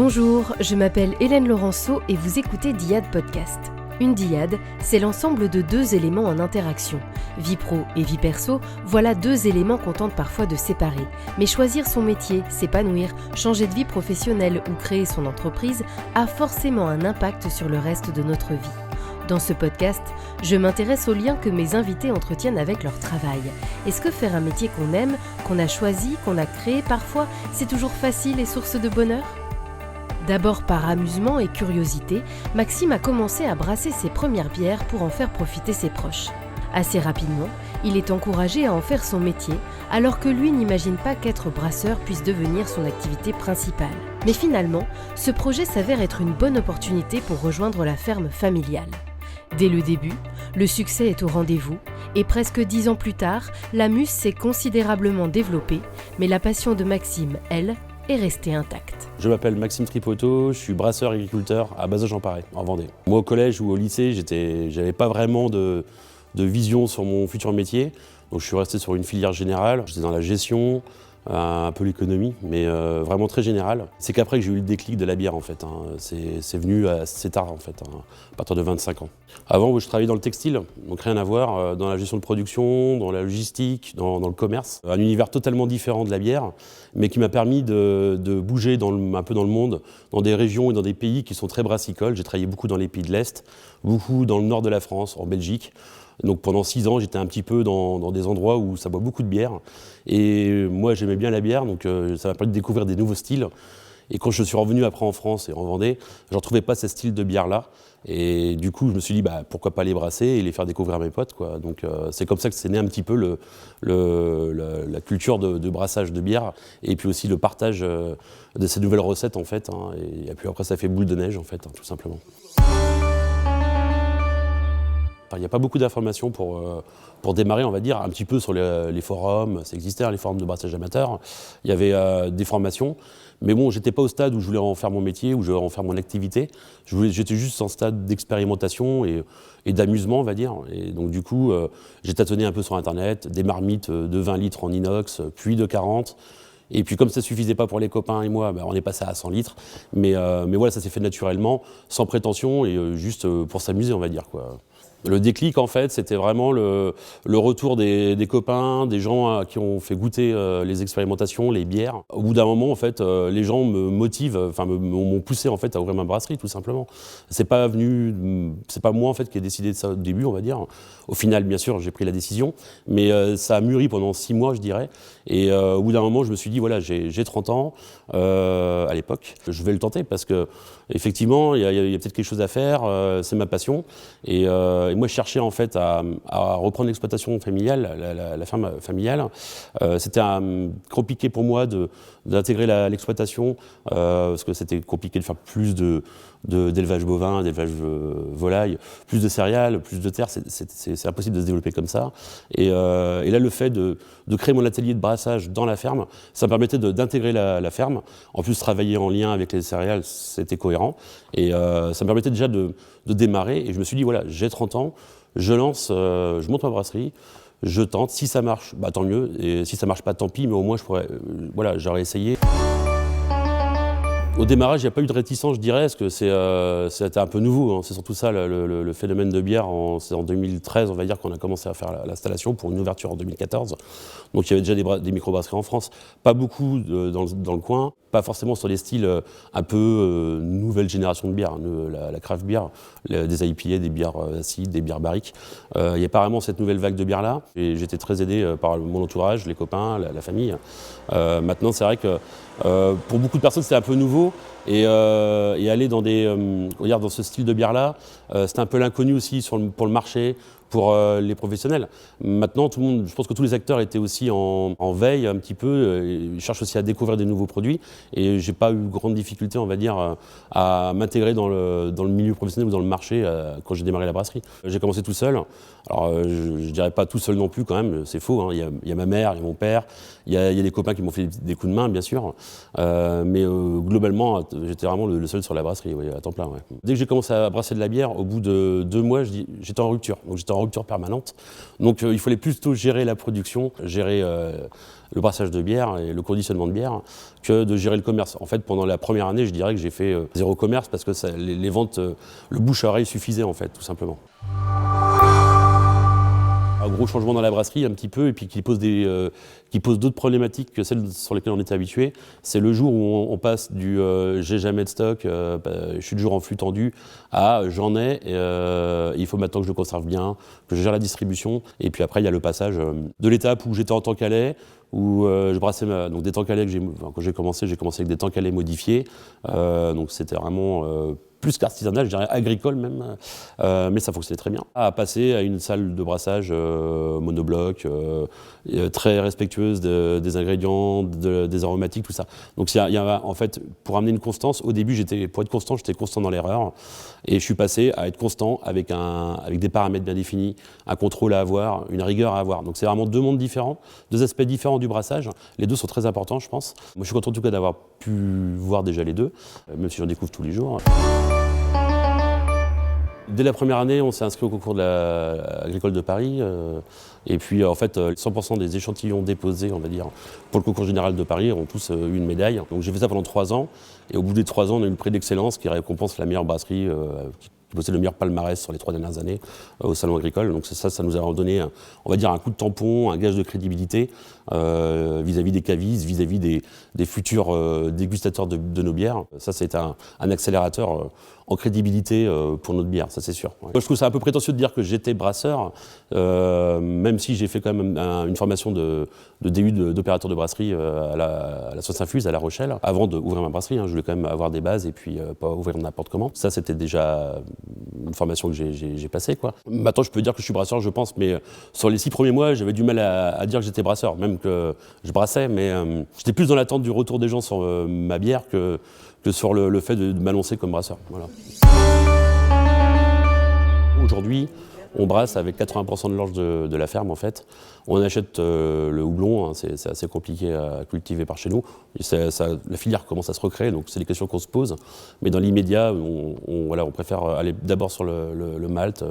Bonjour, je m'appelle Hélène Laurenceau et vous écoutez Dyad Podcast. Une dyade, c'est l'ensemble de deux éléments en interaction. Vie pro et vie perso, voilà deux éléments qu'on tente parfois de séparer. Mais choisir son métier, s'épanouir, changer de vie professionnelle ou créer son entreprise a forcément un impact sur le reste de notre vie. Dans ce podcast, je m'intéresse aux liens que mes invités entretiennent avec leur travail. Est-ce que faire un métier qu'on aime, qu'on a choisi, qu'on a créé parfois, c'est toujours facile et source de bonheur ? D'abord par amusement et curiosité, Maxime a commencé à brasser ses premières bières pour en faire profiter ses proches. Assez rapidement, il est encouragé à en faire son métier, alors que lui n'imagine pas qu'être brasseur puisse devenir son activité principale. Mais finalement, ce projet s'avère être une bonne opportunité pour rejoindre la ferme familiale. Dès le début, le succès est au rendez-vous, et presque 10 ans plus tard, la muse s'est considérablement développée, mais la passion de Maxime, elle, est restée intacte. Je m'appelle Maxime Tripoteau, je suis brasseur agriculteur à Bazage-en-Parais, en Vendée. Moi, au collège ou au lycée, j'avais pas vraiment de vision sur mon futur métier. Donc je suis resté sur une filière générale. J'étais dans la gestion, un peu l'économie, mais vraiment très générale. C'est qu'après que j'ai eu le déclic de la bière, en fait. C'est venu assez tard, en fait, à partir de 25 ans. Avant, je travaillais dans le textile, donc rien à voir, dans la gestion de production, dans la logistique, dans le commerce. Un univers totalement différent de la bière, mais qui m'a permis de bouger un peu dans le monde, dans des régions et dans des pays qui sont très brassicoles. J'ai travaillé beaucoup dans les pays de l'Est, beaucoup dans le nord de la France, en Belgique. Donc pendant 6 ans, j'étais un petit peu dans des endroits où ça boit beaucoup de bière. Et moi, j'aimais bien la bière, donc ça m'a permis de découvrir des nouveaux styles. Et quand je suis revenu après en France et en Vendée, je ne retrouvais pas ces styles de bière-là. Et du coup, je me suis dit, pourquoi pas les brasser et les faire découvrir à mes potes, quoi. Donc c'est comme ça que c'est né un petit peu la culture de brassage de bière. Et puis aussi le partage de ces nouvelles recettes, en fait. Et puis après, ça fait boule de neige, en fait, tout simplement. Il n'y a pas beaucoup d'informations pour démarrer, on va dire, un petit peu sur les forums. Ça existait, les forums de brassage amateur. Il y avait des formations. Mais bon, j'étais pas au stade où je voulais en faire mon métier, où je voulais en faire mon activité. J'étais juste en stade d'expérimentation et d'amusement, on va dire. Et donc du coup, j'ai tâtonné un peu sur Internet, des marmites de 20 litres en inox, puis de 40. Et puis comme ça ne suffisait pas pour les copains et moi, on est passé à 100 litres. Mais voilà, ça s'est fait naturellement, sans prétention et juste pour s'amuser, on va dire, quoi. Le déclic, en fait, c'était vraiment le retour des copains, des gens qui ont fait goûter les expérimentations, les bières. Au bout d'un moment, en fait, les gens me motivent, m'ont poussé en fait à ouvrir ma brasserie, tout simplement. C'est pas moi en fait qui ai décidé de ça au début, on va dire. Au final, bien sûr, j'ai pris la décision, mais ça a mûri pendant 6 mois, je dirais. Et au bout d'un moment, je me suis dit, voilà, j'ai 30 ans à l'époque, je vais le tenter parce que effectivement, il y a peut-être quelque chose à faire. C'est ma passion. Et moi, je cherchais en fait à reprendre l'exploitation familiale, la ferme familiale. C'était compliqué pour moi d'intégrer l'exploitation parce que c'était compliqué de faire plus d'élevage bovin, d'élevage volaille, plus de céréales, plus de terre. C'est impossible de se développer comme ça. Et là, le fait de créer mon atelier de brassage dans la ferme, ça me permettait d'intégrer la ferme. En plus, travailler en lien avec les céréales, c'était cohérent. Et ça me permettait déjà de démarrer. Et je me suis dit, voilà, j'ai 30 ans, je monte ma brasserie, je tente. Si ça marche, tant mieux. Et si ça marche pas, tant pis. Mais au moins, j'aurais essayé. Au démarrage, il n'y a pas eu de réticence, je dirais, parce que c'était un peu nouveau. C'est surtout ça, le phénomène de bière. C'est en 2013, on va dire, qu'on a commencé à faire l'installation pour une ouverture en 2014. Donc il y avait déjà des microbrasseries en France. Pas beaucoup dans le coin. Pas forcément sur les styles un peu nouvelle génération de bière. La craft beer, des IPA, des bières acides, des bières barriques. Il y a apparemment cette nouvelle vague de bière-là. Et j'étais très aidé par mon entourage, les copains, la famille. Maintenant, c'est vrai que pour beaucoup de personnes, c'était un peu nouveau. Et aller dans dans ce style de bière-là, c'était un peu l'inconnu aussi pour le marché, pour les professionnels. Maintenant, tout le monde, je pense que tous les acteurs étaient aussi en veille un petit peu. Ils cherchent aussi à découvrir des nouveaux produits. Et j'ai pas eu grande difficulté, on va dire, à m'intégrer dans le milieu professionnel ou dans le marché quand j'ai démarré la brasserie. J'ai commencé tout seul. Alors, je dirais pas tout seul non plus quand même, c'est faux. Il y a ma mère, il y a mon père, il y a des copains qui m'ont fait des coups de main, bien sûr. Mais globalement, j'étais vraiment le seul sur la brasserie, à temps plein. Ouais. Dès que j'ai commencé à brasser de la bière, au bout de 2 mois, j'étais en rupture. Donc j'étais en rupture permanente. Donc il fallait plutôt gérer la production, gérer le brassage de bière et le conditionnement de bière, que de gérer le commerce. En fait, pendant la première année, je dirais que j'ai fait zéro commerce parce que les ventes, le bouche à oreille suffisait en fait, tout simplement. Un gros changement dans la brasserie un petit peu, et puis qui pose d'autres problématiques que celles sur lesquelles on était habitué. C'est le jour où on passe du j'ai jamais de stock, je suis toujours en flux tendu, à j'en ai, il faut maintenant que je le conserve bien, que je gère la distribution. Et puis après, il y a le passage de l'étape où j'étais en tank à lait, où je brassais donc des tanks à lait quand j'ai commencé avec des tanks à lait modifiés. Donc c'était vraiment plus qu'artisanal, je dirais agricole même, mais ça fonctionnait très bien. À passer à une salle de brassage monobloc, très respectueuse des ingrédients, des aromatiques, tout ça. Donc en fait, pour amener une constance, au début, pour être constant, j'étais constant dans l'erreur, et je suis passé à être constant avec des paramètres bien définis, un contrôle à avoir, une rigueur à avoir. Donc c'est vraiment deux mondes différents, deux aspects différents du brassage. Les deux sont très importants, je pense. Moi, je suis content en tout cas d'avoir pu voir déjà les deux, même si j'en découvre tous les jours. Dès la première année, on s'est inscrit au concours de agricole de Paris. Et puis, en fait, 100% des échantillons déposés, on va dire, pour le concours général de Paris ont tous eu une médaille. Donc j'ai fait ça pendant 3 ans. Et au bout des 3 ans, on a eu le prix d'excellence qui récompense la meilleure brasserie, qui possède le meilleur palmarès sur les 3 dernières années au salon agricole. Donc ça nous a donné, on va dire, un coup de tampon, un gage de crédibilité vis-à-vis des cavistes, vis-à-vis des futurs dégustateurs de nos bières. Ça a été un accélérateur en crédibilité pour notre bière, ça c'est sûr. Ouais. Moi, je trouve ça un peu prétentieux de dire que j'étais brasseur, même si j'ai fait quand même une formation de DU d'opérateur de brasserie à la Source-Infuse à La Rochelle. Avant d'ouvrir ma brasserie, je voulais quand même avoir des bases et puis pas ouvrir n'importe comment. Ça, c'était déjà une formation que j'ai passée, quoi. Maintenant, je peux dire que je suis brasseur, je pense, mais sur les 6 premiers mois, j'avais du mal à dire que j'étais brasseur, même que je brassais, mais j'étais plus dans l'attente du retour des gens sur ma bière que sur le fait de m'annoncer comme brasseur. Voilà. Aujourd'hui, on brasse avec 80% de l'orge de la ferme en fait. On achète le houblon, c'est assez compliqué à cultiver par chez nous. La filière commence à se recréer, donc c'est des questions qu'on se pose. Mais dans l'immédiat, on préfère aller d'abord sur le malt,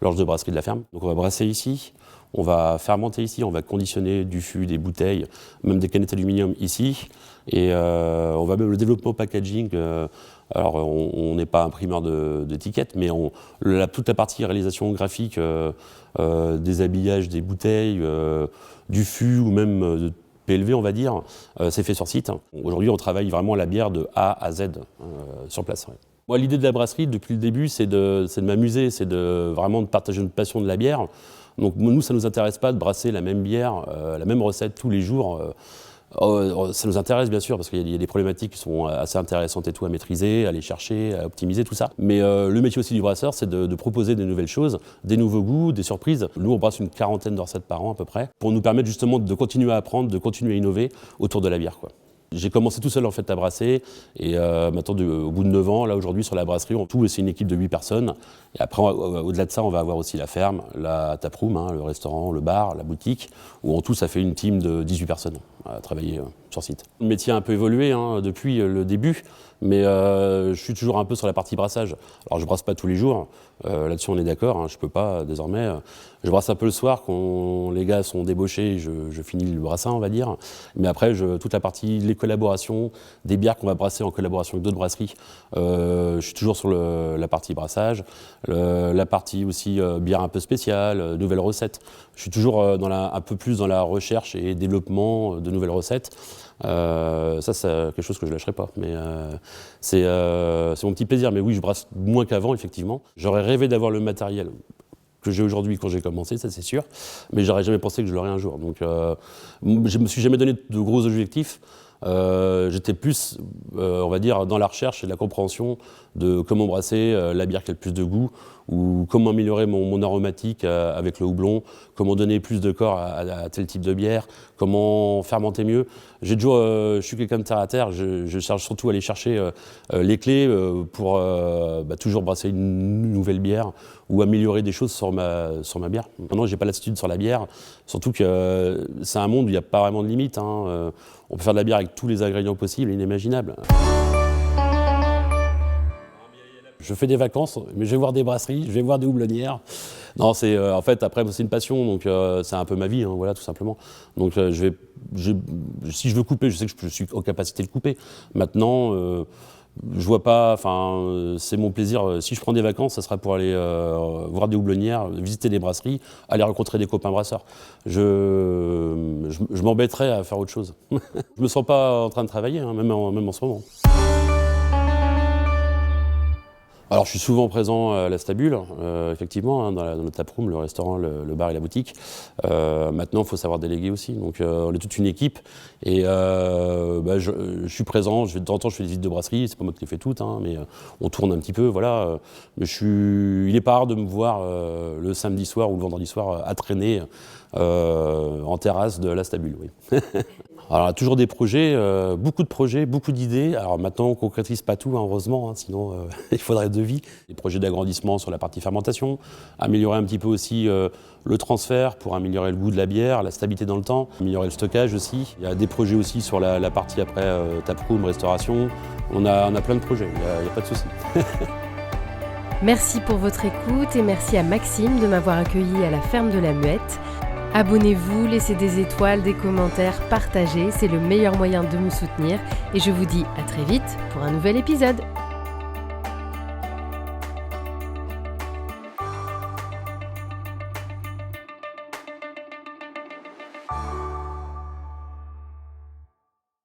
l'orge de brasserie de la ferme. Donc on va brasser ici. On va fermenter ici, on va conditionner du fût, des bouteilles, même des canettes d'aluminium ici. Et on va même le développement packaging. Alors on n'est pas imprimeur d'étiquettes, mais toute la partie réalisation graphique, des habillages, des bouteilles, du fût ou même PLV, on va dire, c'est fait sur site. Aujourd'hui, on travaille vraiment la bière de A à Z sur place. Ouais. Moi, l'idée de la brasserie, depuis le début, c'est de m'amuser, c'est vraiment de partager une passion de la bière. Donc nous, ça ne nous intéresse pas de brasser la même bière, la même recette tous les jours. Ça nous intéresse bien sûr parce qu'il y a des problématiques qui sont assez intéressantes et tout à maîtriser, à aller chercher, à optimiser tout ça. Mais le métier aussi du brasseur, c'est de proposer des nouvelles choses, des nouveaux goûts, des surprises. Nous, on brasse une 40aine de recettes par an à peu près pour nous permettre justement de continuer à apprendre, de continuer à innover autour de la bière, quoi. J'ai commencé tout seul en fait à brasser et maintenant au bout de 9 ans, là aujourd'hui sur la brasserie, c'est une équipe de 8 personnes. Et après, au-delà de ça, on va avoir aussi la ferme, la taproom, le restaurant, le bar, la boutique, où en tout ça fait une team de 18 personnes à travailler sur site. Le métier a un peu évolué depuis le début, mais je suis toujours un peu sur la partie brassage. Alors je brasse pas tous les jours, là-dessus on est d'accord, je peux pas désormais. Je brasse un peu le soir quand les gars sont débauchés, je finis le brassin on va dire. Mais après toute la partie, les collaborations, des bières qu'on va brasser en collaboration avec d'autres brasseries, je suis toujours sur la partie brassage, la partie aussi bière un peu spéciale, nouvelles recettes. Je suis toujours un peu plus dans la recherche et développement de nouvelles recettes. Ça, c'est quelque chose que je ne lâcherai pas. Mais c'est mon petit plaisir. Mais oui, je brasse moins qu'avant, effectivement. J'aurais rêvé d'avoir le matériel que j'ai aujourd'hui quand j'ai commencé, ça c'est sûr. Mais j'aurais jamais pensé que je l'aurais un jour. Donc, je me suis jamais donné de gros objectifs. J'étais plus, on va dire, dans la recherche et la compréhension de comment brasser la bière qui a le plus de goût, ou comment améliorer mon aromatique avec le houblon, comment donner plus de corps à tel type de bière, comment fermenter mieux. Je suis quelqu'un de terre à terre, je cherche surtout à aller chercher les clés pour toujours brasser une nouvelle bière ou améliorer des choses sur ma bière. Maintenant, j'ai pas l'attitude sur la bière, surtout que c'est un monde où il n'y a pas vraiment de limite. On peut faire de la bière avec tous les ingrédients possibles et inimaginables. Je fais des vacances, mais je vais voir des brasseries, je vais voir des houblonnières. Non, en fait, après, c'est une passion, donc c'est un peu ma vie, hein, voilà, tout simplement. Donc si je veux couper, je sais que je suis en capacité de couper. Maintenant, je vois pas, c'est mon plaisir. Si je prends des vacances, ça sera pour aller voir des houblonnières, visiter des brasseries, aller rencontrer des copains brasseurs. Je m'embêterais à faire autre chose. Je me sens pas en train de travailler, hein, même en ce moment. Alors, je suis souvent présent à la Stabule, effectivement, hein, dans notre taproom, le restaurant, le bar et la boutique. Maintenant, il faut savoir déléguer aussi. Donc, on est toute une équipe. Et je suis présent. De temps en temps, je fais des visites de brasserie. C'est pas moi qui les fais toutes, hein, mais on tourne un petit peu, voilà. Mais il n'est pas rare de me voir le samedi soir ou le vendredi soir à traîner en terrasse de la Stabule, oui. Alors, toujours des projets, beaucoup d'idées. Alors maintenant, on ne concrétise pas tout, hein, heureusement, hein, sinon il faudrait de vie. Des projets d'agrandissement sur la partie fermentation, améliorer un petit peu aussi le transfert pour améliorer le goût de la bière, la stabilité dans le temps, améliorer le stockage aussi. Il y a des projets aussi sur la partie après taproom, restauration. On a plein de projets, il n'y a pas de souci. Merci pour votre écoute et merci à Maxime de m'avoir accueilli à la ferme de la Muette. Abonnez-vous, laissez des étoiles, des commentaires, partagez, c'est le meilleur moyen de me soutenir et je vous dis à très vite pour un nouvel épisode.